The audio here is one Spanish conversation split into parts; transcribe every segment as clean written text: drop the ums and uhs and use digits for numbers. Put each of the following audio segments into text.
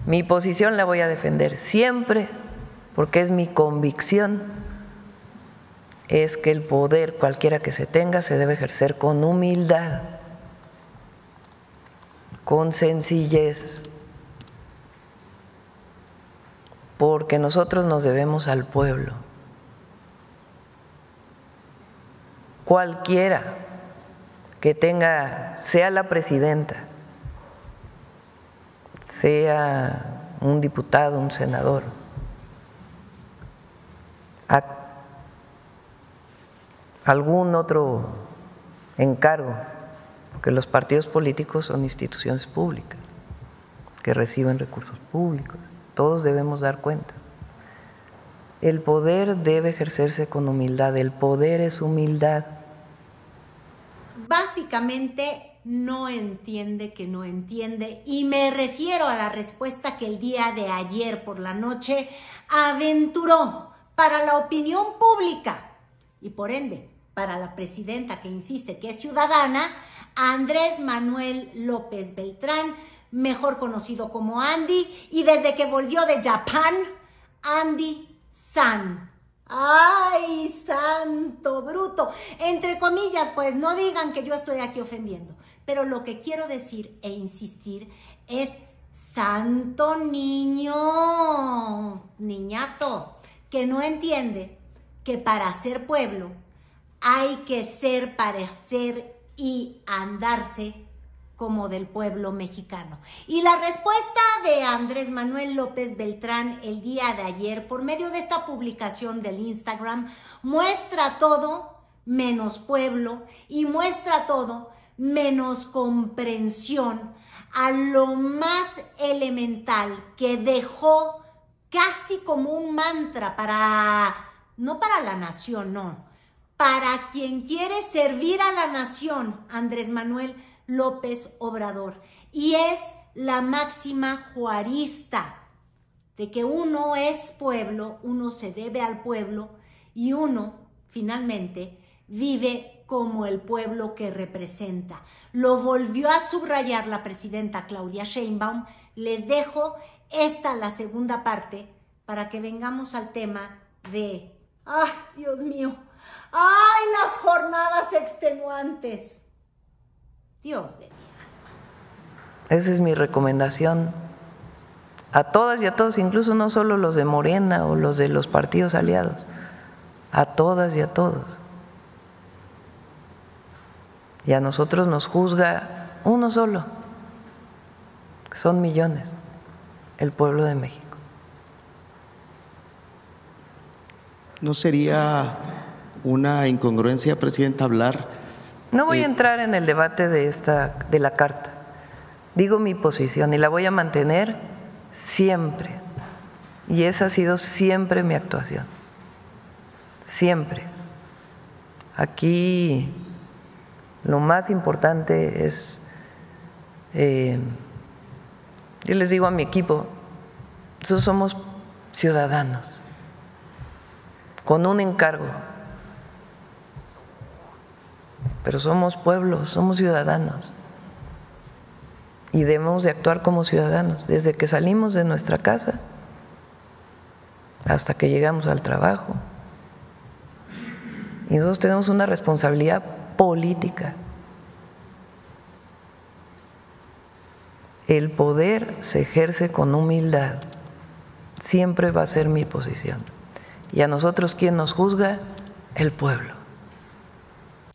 Mi posición la voy a defender siempre, porque es mi convicción, es que el poder, cualquiera que se tenga, se debe ejercer con humildad, con sencillez, porque nosotros nos debemos al pueblo. Cualquiera que tenga, sea la presidenta, sea un diputado, un senador, algún otro encargo, porque los partidos políticos son instituciones públicas que reciben recursos públicos, todos debemos dar cuentas. El poder debe ejercerse con humildad, el poder es humildad. Básicamente no entiende que no entiende, y me refiero a la respuesta que el día de ayer por la noche aventuró para la opinión pública y por ende para la presidenta que insiste que es ciudadana, Andrés Manuel López Beltrán, mejor conocido como Andy, y desde que volvió de Japón, Andy-san. ¡Ay, santo bruto! Entre comillas, pues no digan que yo estoy aquí ofendiendo, pero lo que quiero decir e insistir es santo niño, niñato, que no entiende que para ser pueblo hay que ser, parecer y andarse como del pueblo mexicano. Y la respuesta de Andrés Manuel López Beltrán el día de ayer, por medio de esta publicación del Instagram, muestra todo menos pueblo y muestra todo menos comprensión a lo más elemental que dejó casi como un mantra no para la nación, no, para quien quiere servir a la nación, Andrés Manuel López Obrador, y es la máxima juarista de que uno es pueblo, uno se debe al pueblo y uno finalmente vive como el pueblo que representa. Lo volvió a subrayar la presidenta Claudia Sheinbaum. Les dejo la segunda parte para que vengamos al tema de, ¡ay, Dios mío! ¡Ay, las jornadas extenuantes! Dios de mi alma. Esa es mi recomendación a todas y a todos, incluso no solo los de Morena o los de los partidos aliados, a todas y a todos. Y a nosotros nos juzga uno solo, son millones, el pueblo de México. ¿No sería una incongruencia, Presidenta, hablar? No voy a entrar en el debate de la carta. Digo mi posición y la voy a mantener siempre. Y esa ha sido siempre mi actuación. Siempre. Aquí lo más importante es, yo les digo a mi equipo, nosotros somos ciudadanos con un encargo, pero somos pueblos, somos ciudadanos y debemos de actuar como ciudadanos desde que salimos de nuestra casa hasta que llegamos al trabajo. Y nosotros tenemos una responsabilidad política. El poder se ejerce con humildad, siempre va a ser mi posición. Y a nosotros, ¿quién nos juzga? El pueblo.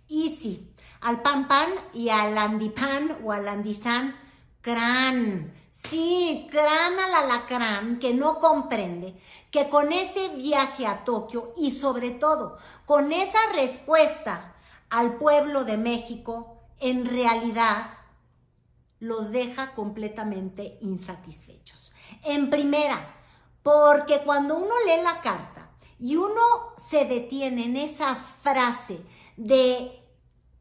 Y sí, al pan pan y al andipan o al andizán, crán. Sí, crán al alacrán que no comprende que con ese viaje a Tokio y sobre todo con esa respuesta al pueblo de México, en realidad los deja completamente insatisfechos. En primera, porque cuando uno lee la carta y uno se detiene en esa frase de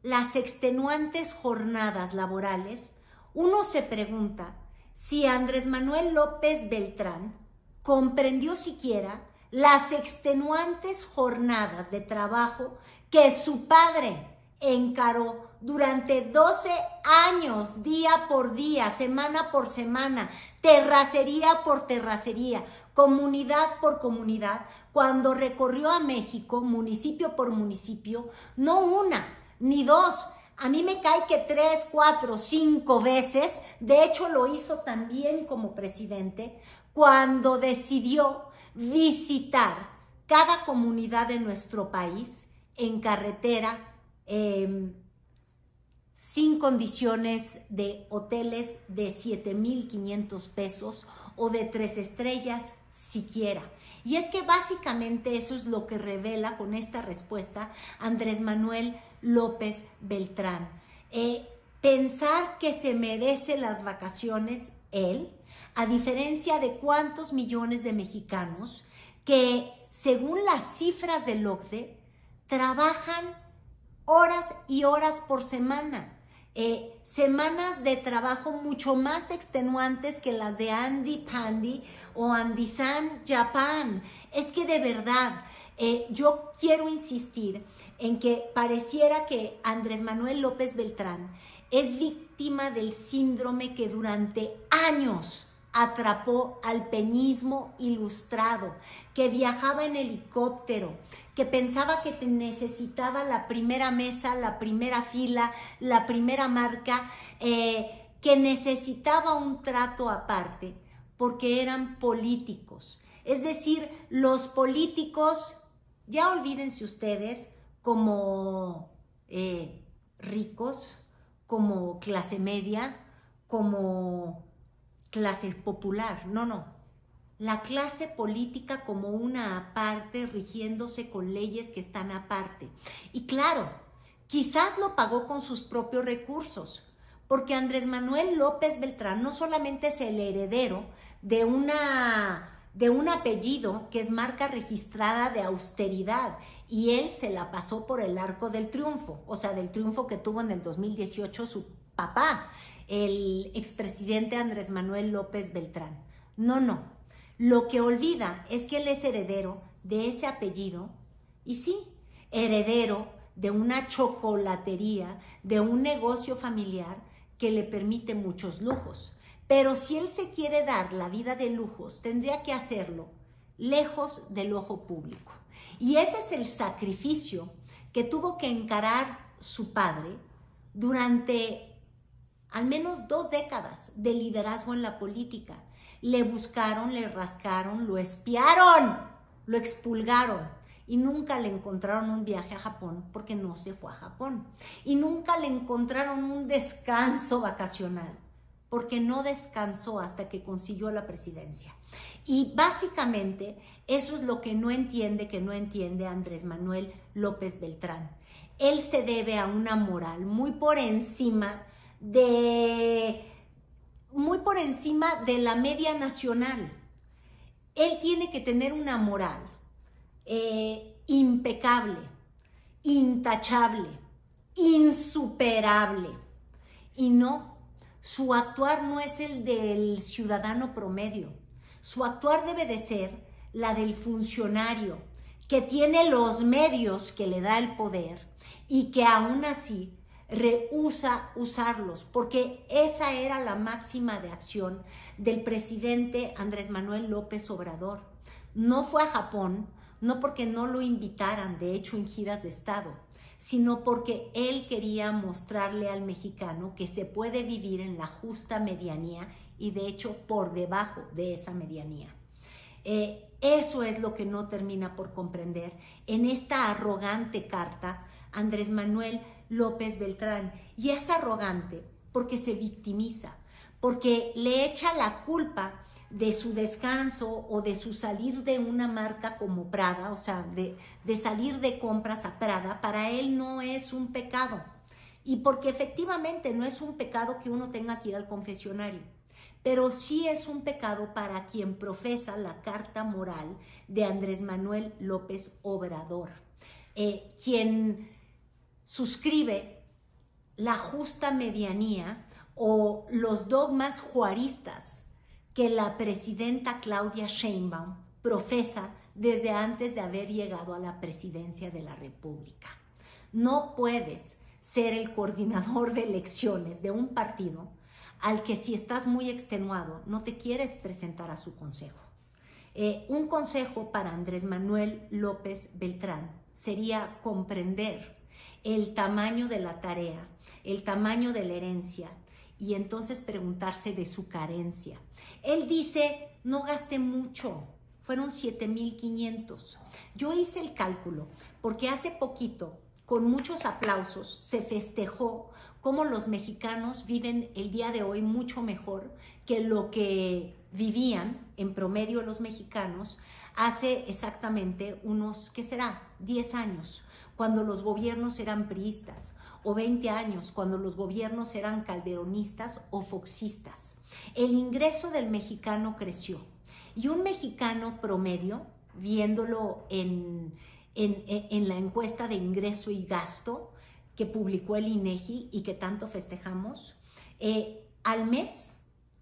las extenuantes jornadas laborales, uno se pregunta si Andrés Manuel López Beltrán comprendió siquiera las extenuantes jornadas de trabajo que su padre encaró durante 12 años, día por día, semana por semana, terracería por terracería, comunidad por comunidad, cuando recorrió a México, municipio por municipio, no una ni dos. A mí me cae que 3, 4, 5 veces, de hecho lo hizo también como presidente, cuando decidió visitar cada comunidad de nuestro país en carretera, sin condiciones de hoteles de 7,500 pesos o de 3 estrellas siquiera. Y es que básicamente eso es lo que revela con esta respuesta Andrés Manuel López Beltrán. Pensar que se merece las vacaciones él, a diferencia de cuántos millones de mexicanos que, según las cifras del OCDE, trabajan horas y horas por semana. Semanas de trabajo mucho más extenuantes que las de Andy Pandy o Andy-san Japan. Es que de verdad, yo quiero insistir en que pareciera que Andrés Manuel López Beltrán es víctima del síndrome que durante años atrapó al peñismo ilustrado, que viajaba en helicóptero, que pensaba que necesitaba la primera mesa, la primera fila, la primera marca, que necesitaba un trato aparte, porque eran políticos. Es decir, los políticos, ya olvídense ustedes, como ricos, como clase media, como clase popular. No. La clase política como una aparte, rigiéndose con leyes que están aparte. Y claro, quizás lo pagó con sus propios recursos, porque Andrés Manuel López Beltrán no solamente es el heredero de un apellido que es marca registrada de austeridad, y él se la pasó por el arco del triunfo, o sea, del triunfo que tuvo en el 2018 su papá, el expresidente Andrés Manuel López Beltrán. No. Lo que olvida es que él es heredero de ese apellido, y sí, heredero de una chocolatería, de un negocio familiar que le permite muchos lujos. Pero si él se quiere dar la vida de lujos, tendría que hacerlo lejos del ojo público. Y ese es el sacrificio que tuvo que encarar su padre durante al menos 2 décadas de liderazgo en la política. Le buscaron, le rascaron, lo espiaron, lo expulgaron y nunca le encontraron un viaje a Japón porque no se fue a Japón. Y nunca le encontraron un descanso vacacional porque no descansó hasta que consiguió la presidencia. Y básicamente eso es lo que no entiende Andrés Manuel López Beltrán. Él se debe a una moral muy por encima de la media nacional. Él tiene que tener una moral impecable, intachable, insuperable. Y no, su actuar no es el del ciudadano promedio. Su actuar debe de ser la del funcionario que tiene los medios que le da el poder y que aún así rehúsa usarlos, porque esa era la máxima de acción del presidente Andrés Manuel López Obrador. No fue a Japón, no porque no lo invitaran, de hecho en giras de estado, sino porque él quería mostrarle al mexicano que se puede vivir en la justa medianía y de hecho por debajo de esa medianía. Eso es lo que no termina por comprender en esta arrogante carta Andrés Manuel López Beltrán. Y es arrogante porque se victimiza, porque le echa la culpa de su descanso o de su salir de una marca como Prada, o sea, de salir de compras a Prada. Para él no es un pecado. Y porque efectivamente no es un pecado que uno tenga que ir al confesionario, pero sí es un pecado para quien profesa la carta moral de Andrés Manuel López Obrador, quien suscribe la justa medianía o los dogmas juaristas que la presidenta Claudia Sheinbaum profesa desde antes de haber llegado a la presidencia de la República. No puedes ser el coordinador de elecciones de un partido al que, si estás muy extenuado, no te quieres presentar a su consejo. Un consejo para Andrés Manuel López Beltrán sería comprender el tamaño de la tarea, el tamaño de la herencia, y entonces preguntarse de su carencia. Él dice, no gasté mucho, fueron 7,500. Yo hice el cálculo porque hace poquito, con muchos aplausos, se festejó cómo los mexicanos viven el día de hoy mucho mejor que lo que vivían en promedio los mexicanos hace exactamente unos, ¿qué será?, 10 años, cuando los gobiernos eran priistas, o 20 años, cuando los gobiernos eran calderonistas o foxistas. El ingreso del mexicano creció, y un mexicano promedio, viéndolo en la encuesta de ingreso y gasto que publicó el INEGI y que tanto festejamos, al mes,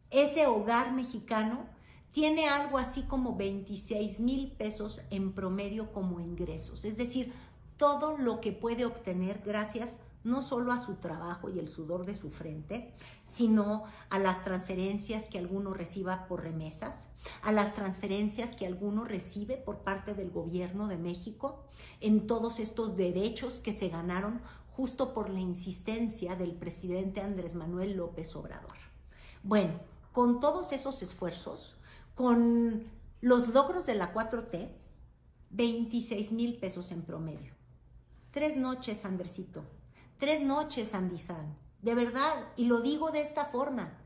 ese hogar mexicano tiene algo así como 26,000 pesos en promedio como ingresos. Es decir, todo lo que puede obtener gracias no solo a su trabajo y el sudor de su frente, sino a las transferencias que alguno reciba por remesas, a las transferencias que alguno recibe por parte del gobierno de México, en todos estos derechos que se ganaron justo por la insistencia del presidente Andrés Manuel López Obrador. Bueno, con todos esos esfuerzos, con los logros de la 4T, 26,000 pesos en promedio. 3 noches, Andresito. 3 noches, Andizán. De verdad, y lo digo de esta forma.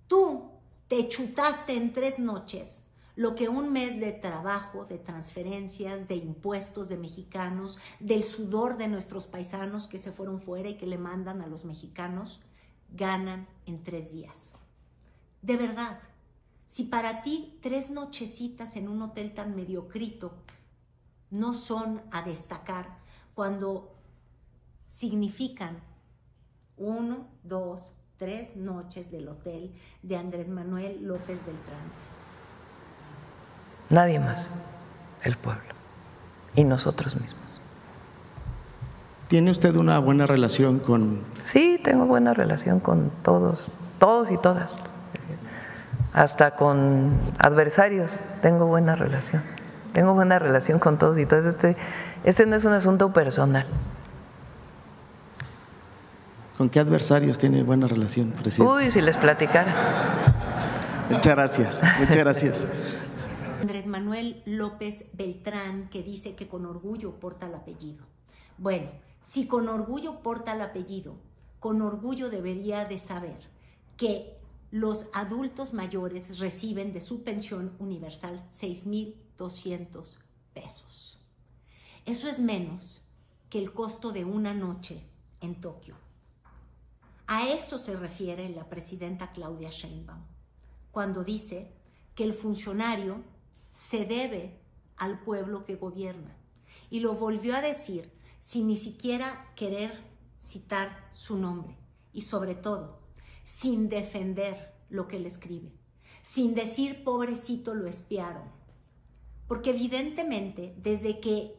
Tú te chutaste en 3 noches lo que un mes de trabajo, de transferencias, de impuestos de mexicanos, del sudor de nuestros paisanos que se fueron fuera y que le mandan a los mexicanos, ganan en 3 días. De verdad, si para ti 3 nochecitas en un hotel tan mediocrito no son a destacar, cuando significan 1, 2, 3 noches del hotel de Andrés Manuel López Beltrán. Nadie más, el pueblo y nosotros mismos. ¿Tiene usted una buena relación con...? Sí, tengo buena relación con todos y todas. Hasta con adversarios tengo buena relación. Tengo buena relación con todos y todas. Este no es un asunto personal. ¿Con qué adversarios tiene buena relación, presidente? Uy, si les platicara. Muchas gracias, muchas gracias. Andrés Manuel López Beltrán, que dice que con orgullo porta el apellido. Bueno, si con orgullo porta el apellido, con orgullo debería de saber que los adultos mayores reciben de su pensión universal 6,200 pesos. Eso es menos que el costo de una noche en Tokio. A eso se refiere la presidenta Claudia Sheinbaum cuando dice que el funcionario se debe al pueblo que gobierna. Y lo volvió a decir sin ni siquiera querer citar su nombre y sobre todo sin defender lo que él escribe, sin decir pobrecito lo espiaron. Porque evidentemente desde que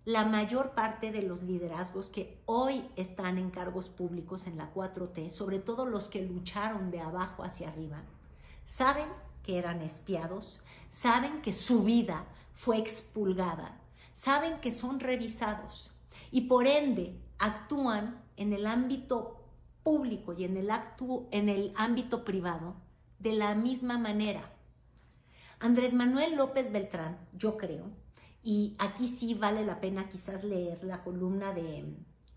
la mayor parte de los liderazgos que hoy están en cargos públicos en la 4T, sobre todo los que lucharon de abajo hacia arriba, saben que eran espiados, saben que su vida fue expurgada, saben que son revisados y por ende actúan en el ámbito público y en el ámbito privado de la misma manera. Andrés Manuel López Beltrán, yo creo, y aquí sí vale la pena quizás leer la columna de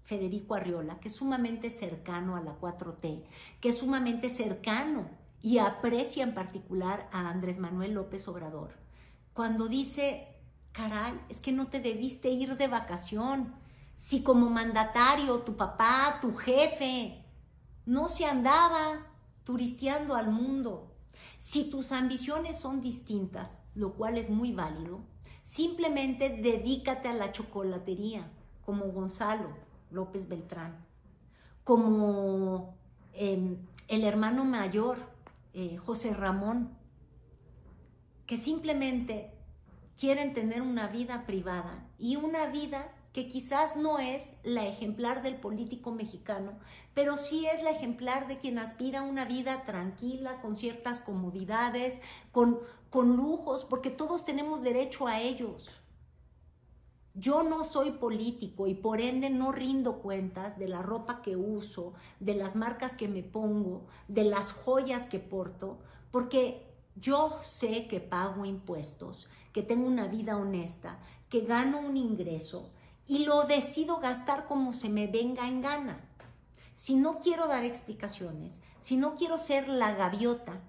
Federico Arriola, que es sumamente cercano a la 4T, que es sumamente cercano y aprecia en particular a Andrés Manuel López Obrador, cuando dice, caray, es que no te debiste ir de vacación, si como mandatario tu papá, tu jefe, no se andaba turisteando al mundo. Si tus ambiciones son distintas, lo cual es muy válido, simplemente dedícate a la chocolatería, como Gonzalo López Beltrán, como el hermano mayor, José Ramón, que simplemente quieren tener una vida privada y una vida que quizás no es la ejemplar del político mexicano, pero sí es la ejemplar de quien aspira a una vida tranquila, con ciertas comodidades, con lujos, porque todos tenemos derecho a ellos. Yo no soy político y por ende no rindo cuentas de la ropa que uso, de las marcas que me pongo, de las joyas que porto, porque yo sé que pago impuestos, que tengo una vida honesta, que gano un ingreso y lo decido gastar como se me venga en gana. Si no quiero dar explicaciones, si no quiero ser la gaviota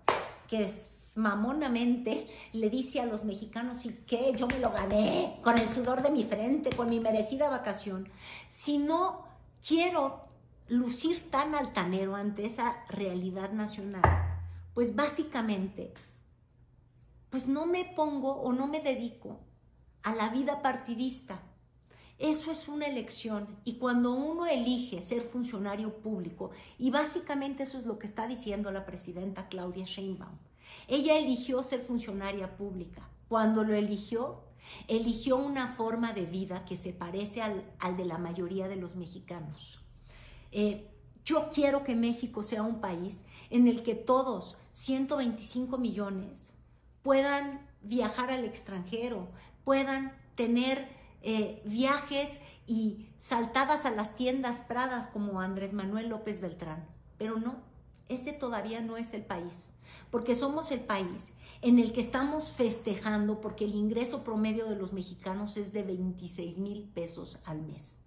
que mamonamente le dice a los mexicanos y que yo me lo gané con el sudor de mi frente, con mi merecida vacación, si no quiero lucir tan altanero ante esa realidad nacional, pues básicamente pues no me pongo o no me dedico a la vida partidista. Eso es una elección, y cuando uno elige ser funcionario público, y básicamente eso es lo que está diciendo la presidenta Claudia Sheinbaum, ella eligió ser funcionaria pública. Cuando lo eligió una forma de vida que se parece al de la mayoría de los mexicanos. Yo quiero que México sea un país en el que todos, 125 millones, puedan viajar al extranjero, puedan tener viajes y saltadas a las tiendas Pradas como Andrés Manuel López Beltrán. Pero no, ese todavía no es el país, porque somos el país en el que estamos festejando porque el ingreso promedio de los mexicanos es de 26,000 pesos al mes.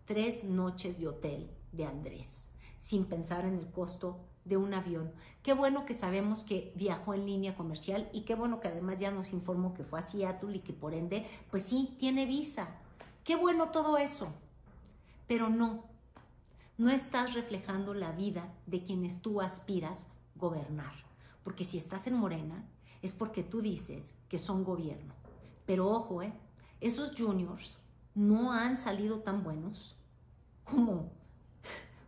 3 noches de hotel de Andrés, sin pensar en el costo de un avión. Qué bueno que sabemos que viajó en línea comercial y qué bueno que además ya nos informó que fue a Seattle y que por ende, pues sí, tiene visa. Qué bueno todo eso. Pero no estás reflejando la vida de quienes tú aspiras gobernar. Porque si estás en Morena es porque tú dices que son gobierno. Pero ojo, esos juniors no han salido tan buenos como,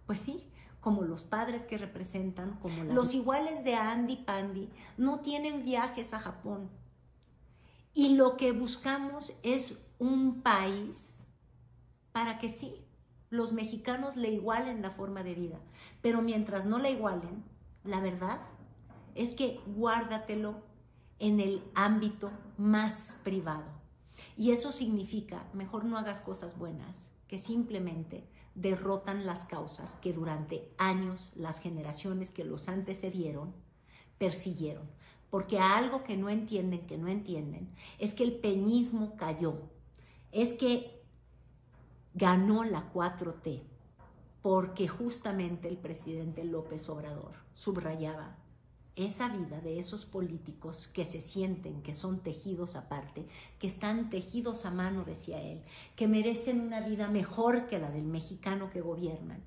pues sí, como los padres que representan, como los iguales de Andy Pandy, no tienen viajes a Japón. Y lo que buscamos es un país para que sí, los mexicanos le igualen la forma de vida. Pero mientras no la igualen, la verdad es que guárdatelo en el ámbito más privado. Y eso significa, mejor no hagas cosas buenas, que simplemente derrotan las causas que durante años las generaciones que los antecedieron persiguieron. Porque algo que no entienden, es que el peñismo cayó, es que ganó la 4T, porque justamente el presidente López Obrador subrayaba esa vida de esos políticos que se sienten que son tejidos aparte, que están tejidos a mano, decía él, que merecen una vida mejor que la del mexicano que gobiernan.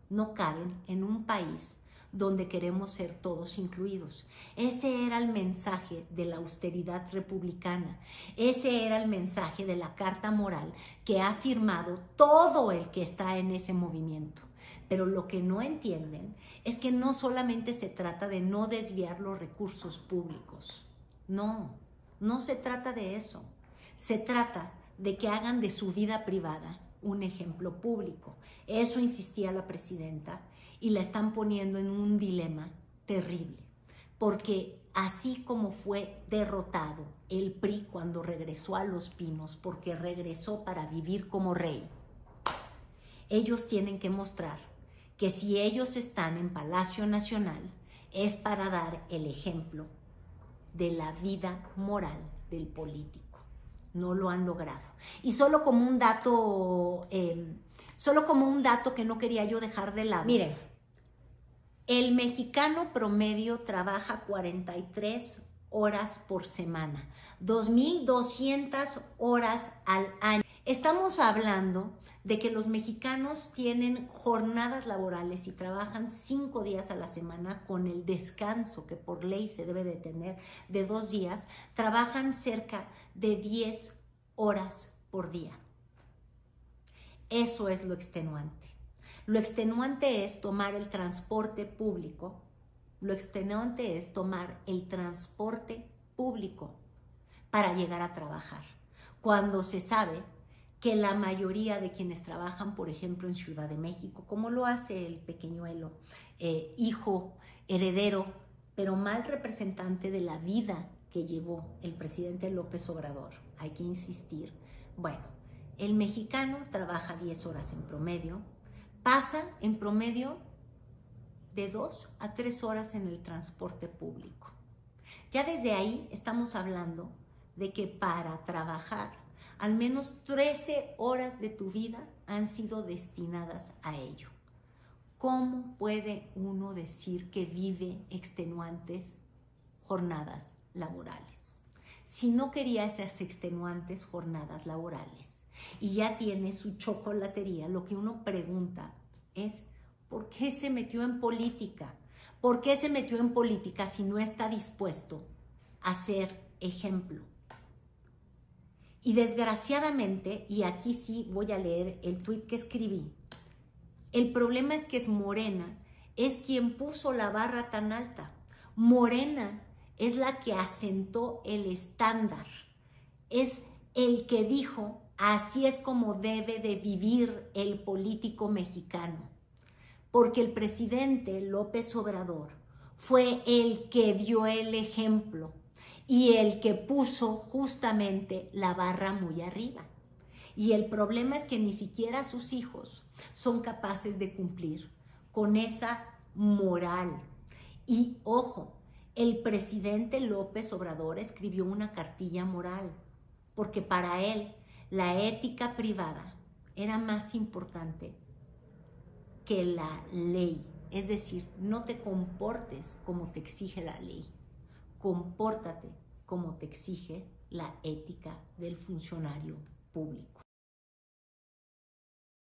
No caben en un país donde queremos ser todos incluidos. Ese era el mensaje de la austeridad republicana. Ese era el mensaje de la Carta Moral que ha firmado todo el que está en ese movimiento. Pero lo que no entienden es que no solamente se trata de no desviar los recursos públicos. No se trata de eso. Se trata de que hagan de su vida privada un ejemplo público. Eso insistía la presidenta y la están poniendo en un dilema terrible. Porque así como fue derrotado el PRI cuando regresó a Los Pinos, porque regresó para vivir como rey, ellos tienen que mostrar que si ellos están en Palacio Nacional es para dar el ejemplo de la vida moral del político. No lo han logrado. Y solo como un dato que no quería yo dejar de lado. Miren, el mexicano promedio trabaja 43 horas por semana, 2,200 horas al año. Estamos hablando de que los mexicanos tienen jornadas laborales y trabajan 5 días a la semana con el descanso que por ley se debe de tener de 2 días. Trabajan cerca de 10 horas por día. Eso es lo extenuante. Lo extenuante es tomar el transporte público. Lo extenuante es tomar el transporte público para llegar a trabajar, cuando se sabe que la mayoría de quienes trabajan, por ejemplo, en Ciudad de México, como lo hace el pequeñuelo, hijo, heredero, pero mal representante de la vida que llevó el presidente López Obrador. Hay que insistir. Bueno, el mexicano trabaja 10 horas en promedio, pasa en promedio de 2 a 3 horas en el transporte público. Ya desde ahí estamos hablando de que para trabajar al menos 13 horas de tu vida han sido destinadas a ello. ¿Cómo puede uno decir que vive extenuantes jornadas laborales? Si no quería esas extenuantes jornadas laborales y ya tiene su chocolatería, lo que uno pregunta es ¿por qué se metió en política? ¿Por qué se metió en política si no está dispuesto a ser ejemplo? Y desgraciadamente, y aquí sí voy a leer el tuit que escribí, el problema es que es Morena, es quien puso la barra tan alta. Morena es la que asentó el estándar, es el que dijo, así es como debe de vivir el político mexicano. Porque el presidente López Obrador fue el que dio el ejemplo y el que puso justamente la barra muy arriba. Y el problema es que ni siquiera sus hijos son capaces de cumplir con esa moral. Y ojo, el presidente López Obrador escribió una cartilla moral, porque para él la ética privada era más importante que la ley. Es decir, no te comportes como te exige la ley. Compórtate como te exige la ética del funcionario público.